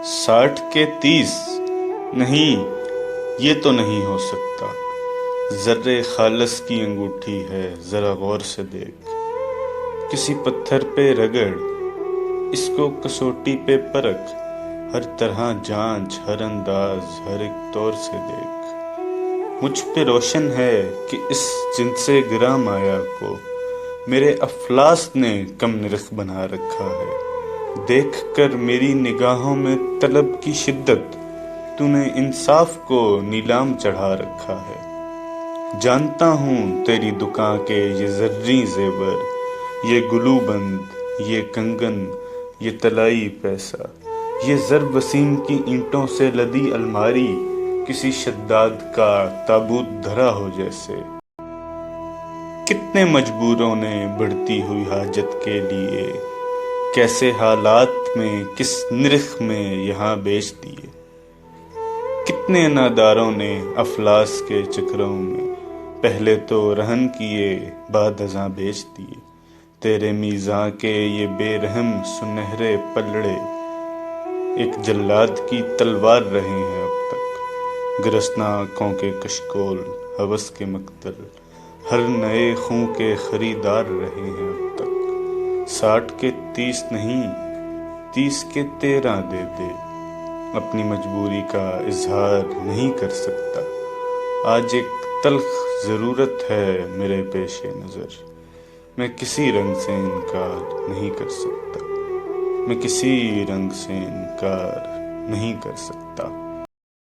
60 کے 30 نہیں، یہ تو نہیں ہو سکتا۔ ذرے خالص کی انگوٹھی ہے، ذرا غور سے دیکھ، کسی پتھر پہ رگڑ، اس کو کسوٹی پہ پرکھ، ہر طرح جانچ، ہر انداز، ہر ایک طور سے دیکھ۔ مجھ پہ روشن ہے کہ اس جنس گراں مایا کو میرے افلاس نے کم نرخ بنا رکھا ہے۔ دیکھ کر میری نگاہوں میں طلب کی شدت، تو نے انصاف کو نیلام چڑھا رکھا ہے۔ جانتا ہوں تیری دکان کے یہ زریں زیور، یہ گلو بند، یہ کنگن، یہ طلائی پیسہ، یہ زر وسیم کی اینٹوں سے لدی الماری کسی شداد کا تابوت دھرا ہو جیسے۔ کتنے مجبوروں نے بڑھتی ہوئی حاجت کے لیے کیسے حالات میں کس نرخ میں یہاں بیچ دیے۔ کتنے ناداروں نے افلاس کے چکروں میں پہلے تو رہن کیے، بعد ازاں بیچ دیے۔ تیرے میزاں کے یہ بے رحم سنہرے پلڑے ایک جلاد کی تلوار رہے ہیں اب تک۔ گرسنہ آنکھوں کے کشکول، ہوس کے مقتل، ہر نئے خوں کے خریدار رہے ہیں اب تک۔ 60 کے 30 نہیں، 30 کے 13 دے دے، اپنی مجبوری کا اظہار نہیں کر سکتا۔ آج ایک تلخ ضرورت ہے میرے پیش نظر، میں کسی رنگ سے انکار نہیں کر سکتا، میں کسی رنگ سے انکار نہیں کر سکتا۔